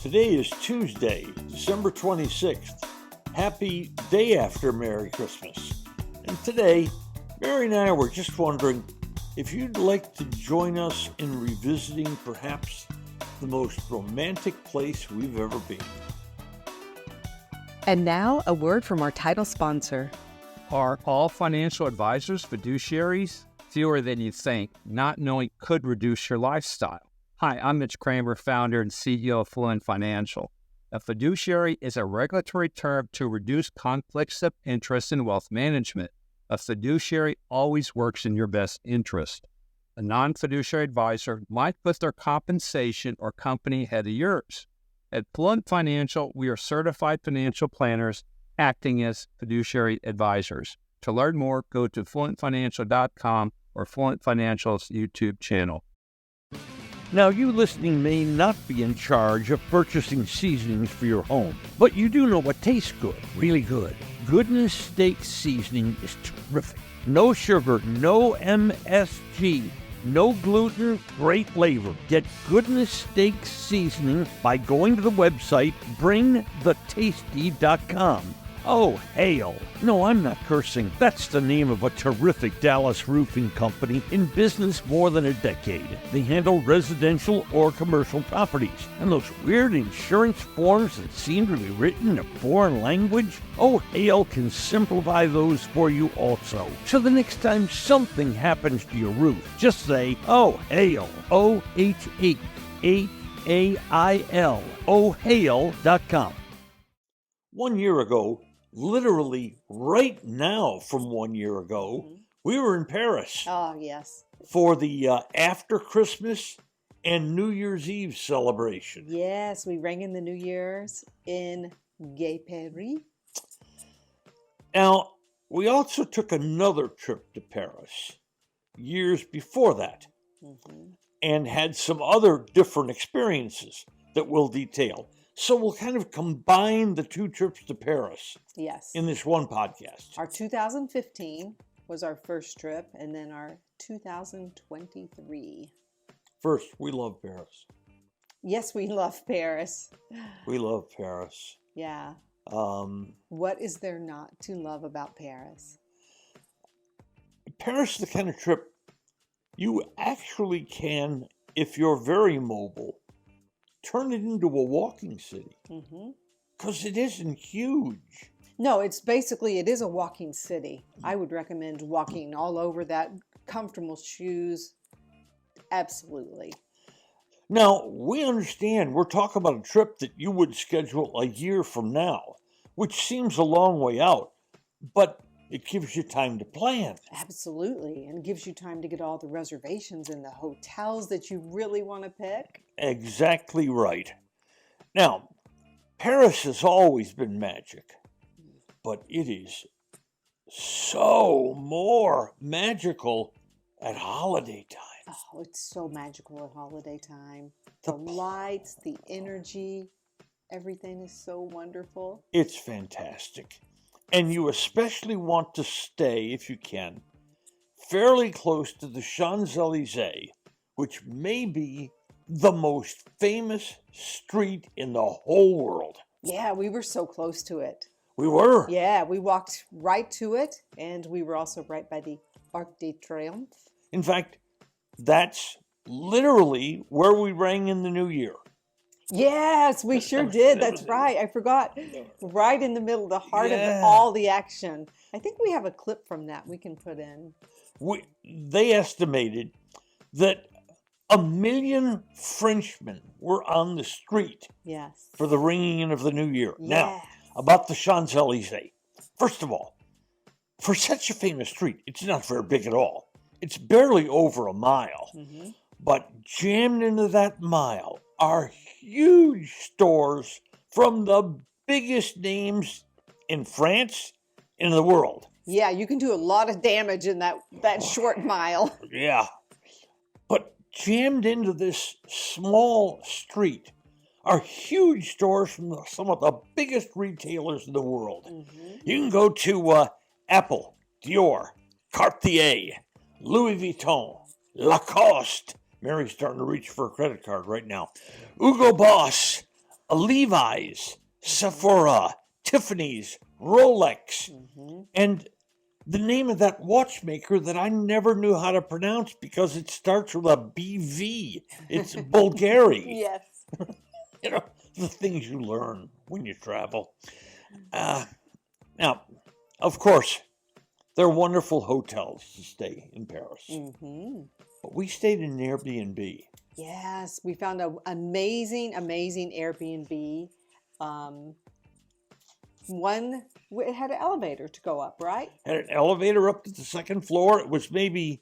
Today is Tuesday, December 26th. Happy day after Merry Christmas. And today, Mary and I were just wondering if you'd like to join us in revisiting perhaps the most romantic place we've ever been. And now, a word from our title sponsor. Are all financial advisors fiduciaries? Fewer than you think. Not knowing could reduce your lifestyle. Hi, I'm Mitch Kramer, founder and CEO of Fluent Financial. A fiduciary is a regulatory term to reduce conflicts of interest in wealth management. A fiduciary always works in your best interest. A non-fiduciary advisor might put their compensation or company ahead of yours. At Fluent Financial, we are certified financial planners acting as fiduciary advisors. To learn more, go to fluentfinancial.com or Fluent Financial's YouTube channel. Now, you listening may not be in charge of purchasing seasonings for your home, but you do know what tastes good, really good. Goodness Steak Seasoning is terrific. No sugar, no MSG, no gluten, great flavor. Get Goodness Steak Seasoning by going to the website bringthetasty.com. Oh, hail. No, I'm not cursing. That's the name of a terrific Dallas roofing company in business more than a decade. They handle residential or commercial properties. And those weird insurance forms that seem to be written in a foreign language? Oh, hail can simplify those for you also. So the next time something happens to your roof, just say, oh, hail. O-H-A-A-I-L. OHail.com. 1 year ago, literally right now from 1 year ago, we were in Paris. Oh, yes. For the after Christmas and New Year's Eve celebration. Yes, we rang in the New Year's in Gay Paris. Now, we also took another trip to Paris years before that and had some other different experiences that we'll detail. So we'll kind of combine the two trips to Paris Yes. in this one podcast. Our 2015 was our first trip, and then our 2023. First, we love Paris. Yes, we love Paris. We love Paris. Yeah. What is there not to love about Paris? Paris is the kind of trip you actually can, if you're very mobile, turn it into a walking city. Because it isn't huge. No, it is a walking city. I would recommend walking all over that, comfortable shoes. Absolutely. Now, we understand we're talking about a trip that you would schedule a year from now, which seems a long way out, but it gives you time to plan. Absolutely. And gives you time to get all the reservations in the hotels that you really want to pick. Exactly right. Now, Paris has always been magic, but it is so more magical at holiday time. Oh, it's so magical at holiday time. The lights, the energy, everything is so wonderful. It's fantastic. And you especially want to stay, if you can, fairly close to the Champs-Élysées, which may be the most famous street in the whole world. Yeah, we were so close to it. We were. Yeah, we walked right to it, and we were also right by the Arc de Triomphe. In fact, that's literally where we rang in the New Year. Yes, we sure did. That's right. I forgot. Right in the middle, the heart of all the action. I think we have a clip from that we can put in. They estimated that 1 million Frenchmen were on the street for the ringing in of the New Year. Yeah. Now, about the Champs-Élysées. First of all, for such a famous street, it's not very big at all. It's barely over a mile. But jammed into that mile are huge stores from the biggest names in France and in the world. Yeah, you can do a lot of damage in that short mile. Yeah. But jammed into this small street are huge stores from some of the biggest retailers in the world. You can go to Apple, Dior, Cartier, Louis Vuitton, Lacoste. Mary's starting to reach for a credit card right now. Hugo Boss, a Levi's, Sephora, Tiffany's, Rolex, and the name of that watchmaker that I never knew how to pronounce because it starts with a BV. It's Bulgari. Yes. You know, the things you learn when you travel. Now, of course, there are wonderful hotels to stay in Paris, but we stayed in an Airbnb. Yes, we found an amazing Airbnb. One, it had an elevator to go up, right? Had an elevator up to the second floor. It was maybe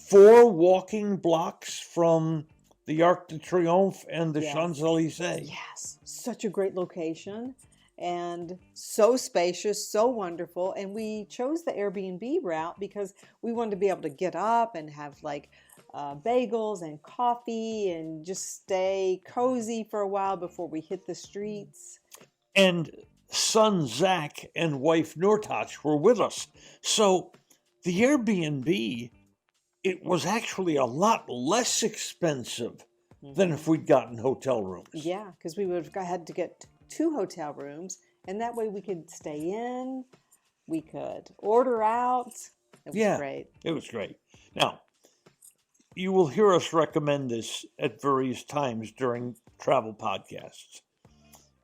4 walking blocks from the Arc de Triomphe and the Yes. Champs-Élysées. Yes, such a great location and so spacious, so wonderful. And we chose the Airbnb route because we wanted to be able to get up and have like bagels and coffee and just stay cozy for a while before we hit the streets. And son Zach and wife Nurtac were with us. So the Airbnb, it was actually a lot less expensive than if we'd gotten hotel rooms. Yeah, because we would have had to get 2 hotel rooms, and that way we could stay in, we could order out. It was great. It was great. Now, you will hear us recommend this at various times during travel podcasts.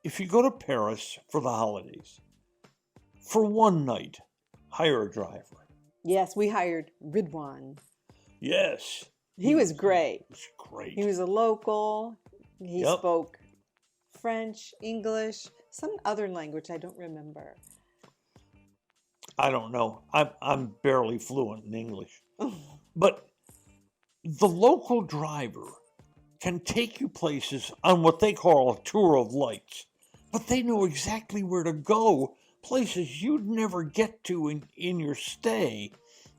If you go to Paris for the holidays, for one night, hire a driver. Yes, we hired Ridwan. Yes. He was great. He was great. He was a local. He Yep. spoke French, English, some other language I don't remember. I don't know. I'm barely fluent in English. But the local driver can take you places on what they call a tour of lights. But they know exactly where to go, places you'd never get to in your stay.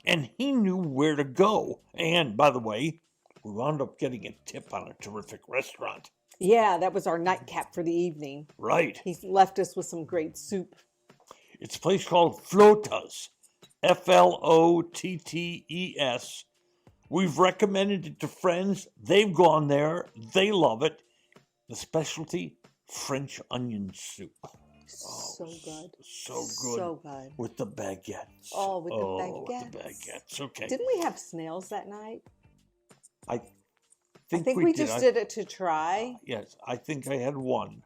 And he knew where to go. And by the way, we wound up getting a tip on a terrific restaurant. Yeah, that was our nightcap for the evening. Right. He left us with some great soup. It's a place called Flottes, Flottes. We've recommended it to friends. They've gone there. They love it. The specialty, French onion soup. So good. So good. So good. With the baguettes. Oh, with the With the baguettes. baguettes. Okay. Didn't we have snails that night? I I think we just did it to try. Yes, I think I had one.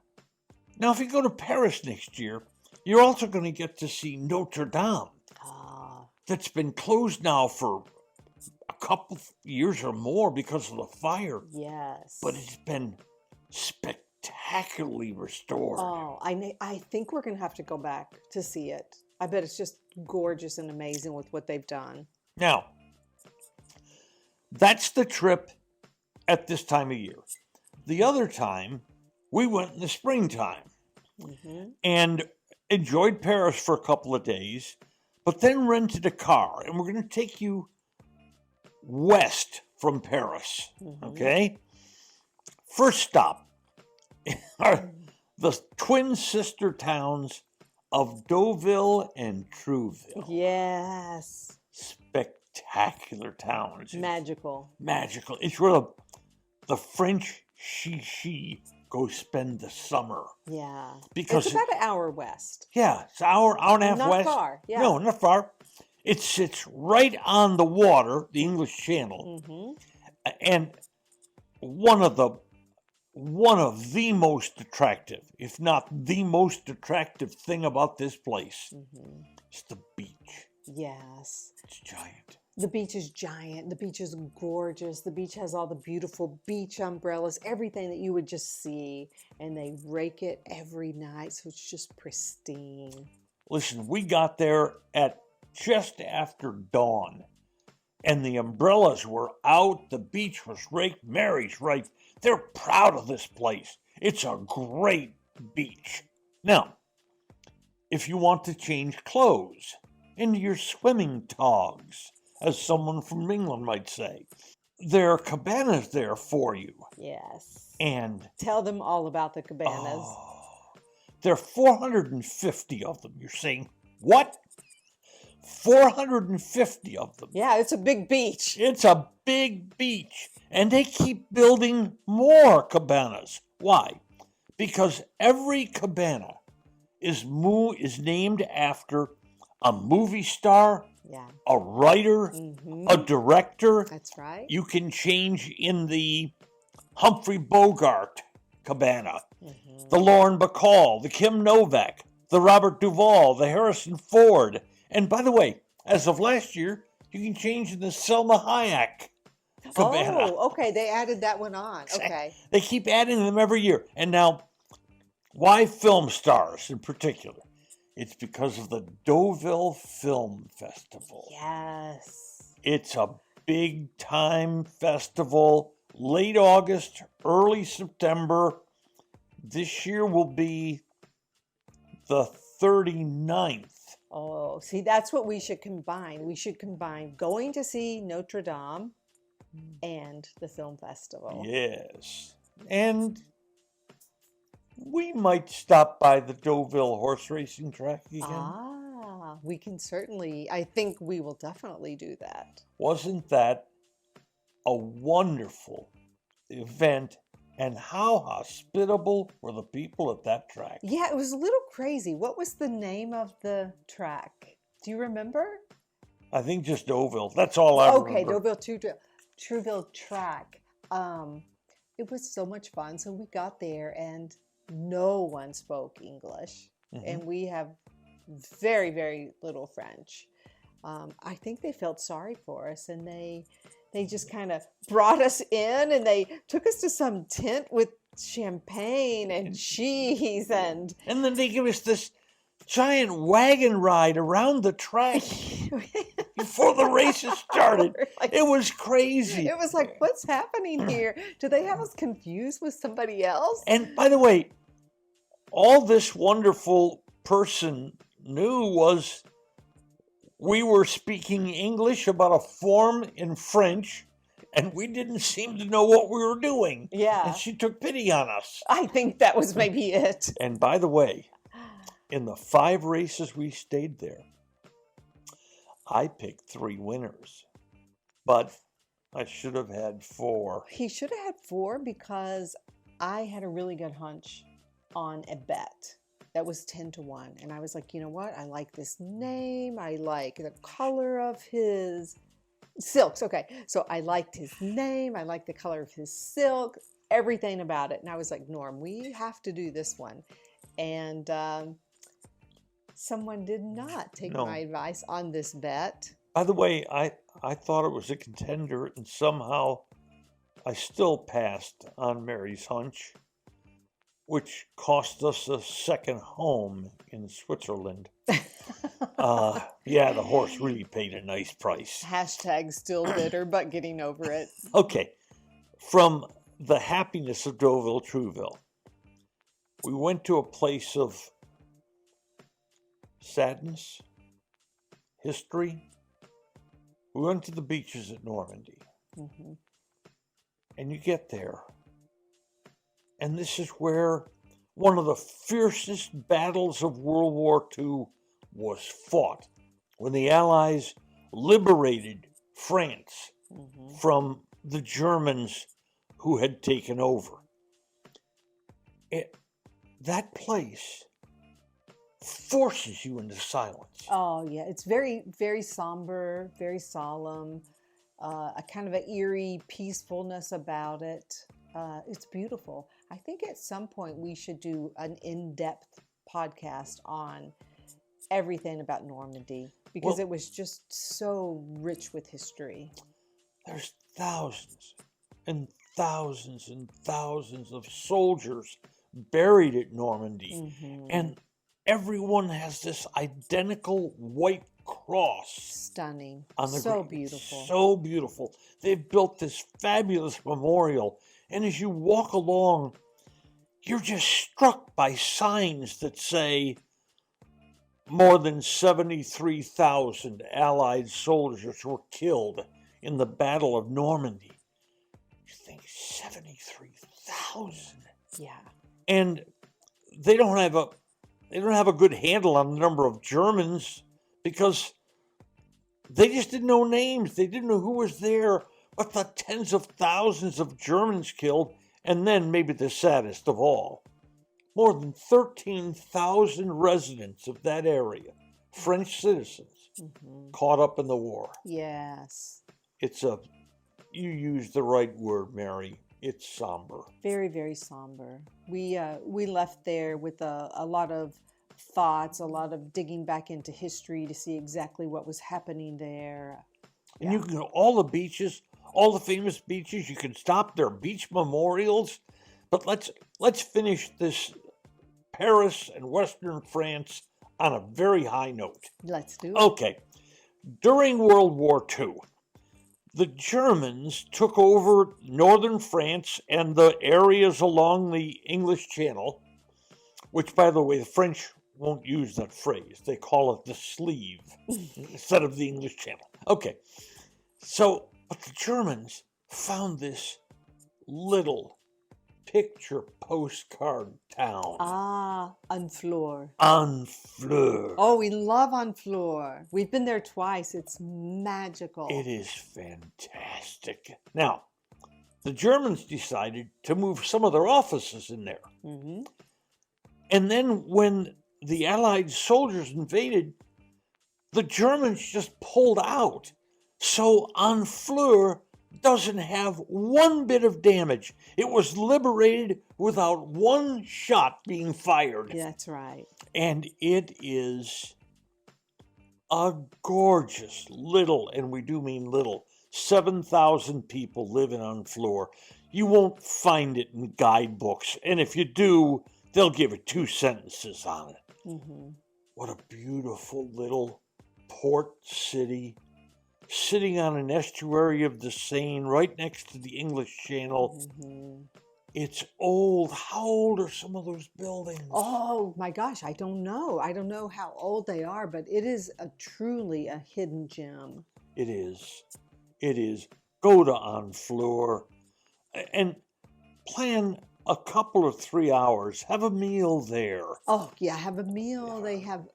Now, if you go to Paris next year, you're also going to get to see Notre Dame. Ah, That's been closed now for a couple of years or more because of the fire. yes. But it's been spectacularly restored. Oh, I think we're going to have to go back to see it. I bet it's just gorgeous and amazing with what they've done. Now, that's the trip at this time of year. The other time, we went in the springtime and enjoyed Paris for a couple of days, but then rented a car, and we're going to take you west from Paris, okay? First stop are the twin sister towns of Deauville and Trouville. Yes. Spectacular towns. Magical. Magical. It's where the French chichi go spend the summer. Yeah. Because it's about an hour west. Yeah, it's an hour and a half Not west. far, yeah. No, not far. It sits right on the water, the English Channel, and one of the most attractive, if not the most attractive thing about this place is the beach. Yes. It's giant. The beach is giant. The beach is gorgeous. The beach has all the beautiful beach umbrellas, everything that you would just see. And they rake it every night, so it's just pristine. Listen, we got there at just after dawn, and the umbrellas were out. The beach was raked. Mary's right. They're proud of this place. It's a great beach. Now, if you want to change clothes into your swimming togs, as someone from England might say, there are cabanas there for you. Yes. And tell them all about the cabanas. There are 450 of them. You're saying, what? 450 of them. Yeah, it's a big beach. It's a big beach. And they keep building more cabanas. Why? because every cabana is named after a movie star, Yeah. a writer, Hmm. a director. That's right. You can change in the Humphrey Bogart cabana, Mhm. the Lauren Bacall, the Kim Novak, the Robert Duvall, the Harrison Ford. And by the way, as of last year, you can change in the Selma Hayek cabana. Oh, okay. They added that one on. Okay. They keep adding them every year. And now, why film stars in particular? It's because of the Deauville Film Festival. Yes. It's a big time festival, late August, early September. This year will be the 39th. Oh, see, that's what we should combine. We should combine going to see Notre Dame and the film festival. Yes. And we might stop by the Deauville horse racing track again. We can certainly, I think we will definitely do that. Wasn't that a wonderful event? And how hospitable were the people at that track? Yeah, it was a little crazy. What was the name of the track? Do you remember? I think just Deauville. That's all I Okay, remember. Trouville track. It was so much fun. So we got there and no one spoke English. Mhm. And we have very, very little French. I think they felt sorry for us and they just kind of brought us in and they took us to some tent with champagne and cheese and And then they give us this giant wagon ride around the track before the races started. It was crazy. It was like, what's happening here? Do they have us confused with somebody else? And by the way, all this wonderful person knew was we were speaking English about a form in French, and we didn't seem to know what we were doing. Yeah. And she took pity on us. I think that was maybe it. And by the way, in the 5 races we stayed there, I picked 3 winners, but I should have had 4. He should have had 4 because I had a really good hunch on a bet that was 10-1. And I was like, you know what? I like this name. I like the color of his silks. Okay. So I liked his name. I liked the color of his silk, everything about it. And I was like, Norm, we have to do this one. And someone did not take No. my advice on this bet. By the way, I thought it was a contender, and somehow I still passed on Mary's hunch, which cost us a second home in Switzerland. Yeah, the horse really paid a nice price. Hashtag still bitter, but getting over it. Okay, from the happiness of Deauville, Trouville, we went to a place of sadness, history. We went to the beaches at Normandy. Mhm. And you get there, and this is where one of the fiercest battles of World War II was fought, when the Allies liberated France Mhm. from the Germans who had taken over. That place forces you into silence. Oh yeah, it's very, very somber, very solemn, a kind of an eerie peacefulness about it. It's beautiful. I think at some point we should do an in-depth podcast on everything about Normandy because Well- it was just so rich with history. There's thousands and thousands and thousands of soldiers buried at Normandy. Mhm. And everyone has this identical white cross Stunning, on the so grave. beautiful. So beautiful. They've built this fabulous memorial. And as you walk along, you're just struck by signs that say more than 73,000 Allied soldiers were killed in the Battle of Normandy. You think 73,000? Yeah. And they don't have a good handle on the number of Germans because they just didn't know names. They didn't know who was there, but the tens of thousands of Germans killed, and then maybe the saddest of all, more than 13,000 residents of that area, French citizens, caught up in the war. Yes. You used the right word, Mary. It's somber. Very, very somber. We left there with a lot of thoughts, a lot of digging back into history to see exactly what was happening there. And you can go all the beaches, all the famous beaches. You can stop. There are beach memorials. But let's finish this Paris and Western France on a very high note. Let's do it. Okay. During World War II, the Germans took over northern France and the areas along the English Channel, which, by the way, the French won't use that phrase. They call it the sleeve instead of the English Channel. Okay. So, but the Germans found this little picture postcard town. Honfleur. Honfleur. Oh, we love Honfleur. We've been there twice. It's magical. It is fantastic. Now, the Germans decided to move some of their offices in there. Mm-hmm. And then when the Allied soldiers invaded, the Germans just pulled out. So Honfleur doesn't have one bit of damage. It was liberated without one shot being fired. That's right. And it is a gorgeous little, and we do mean little, 7,000 people live in Honfleur. You won't find it in guidebooks. And if you do, they'll give it 2 sentences on it. Mm-hmm. What a beautiful little port city, sitting on an estuary of the Seine, right next to the English Channel. Mm-hmm. It's old. How old are some of those buildings? Oh my gosh, I don't know. I don't know how old they are, but it is truly a hidden gem. It is. It is. Go to Honfleur and plan a couple of 3 hours. Have a meal there. Oh yeah, have a meal. They have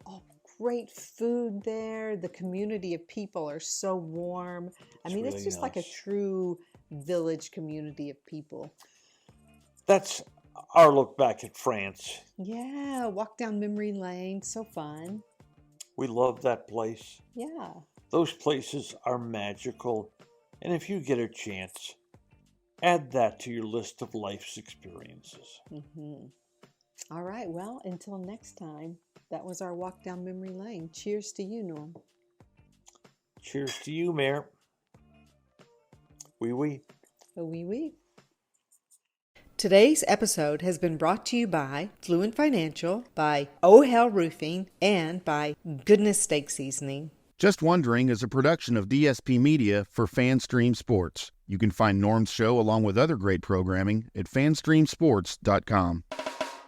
great food there. The community of people are so warm. I mean, really it's just like a nice. true village community of people. That's our look back at France. Yeah, walk down memory lane. So fun. We love that place. Yeah. Those places are magical. And if you get a chance, add that to your list of life's experiences. Mm-hmm. All right. Well, until next time, that was our walk down memory lane. Cheers to you, Norm. Cheers to you, Mayor. Oui, oui. Oui, oui. Today's episode has been brought to you by Fluent Financial, by Oh Hell Roofing, and by Goodness Steak Seasoning. Just Wondering is a production of DSP Media for FanStream Sports. You can find Norm's show along with other great programming at fanstreamsports.com.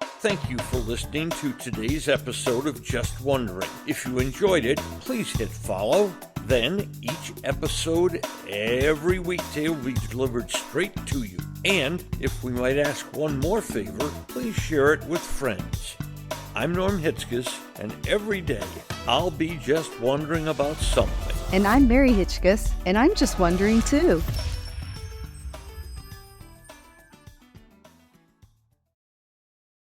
Thank you for listening to today's episode of Just Wondering. If you enjoyed it, please hit follow. Then each episode every weekday will be delivered straight to you. And if we might ask one more favor, please share it with friends. I'm Norm Hitzges, and every day I'll be just wondering about something. And I'm Mary Hitchkus, and I'm just wondering too.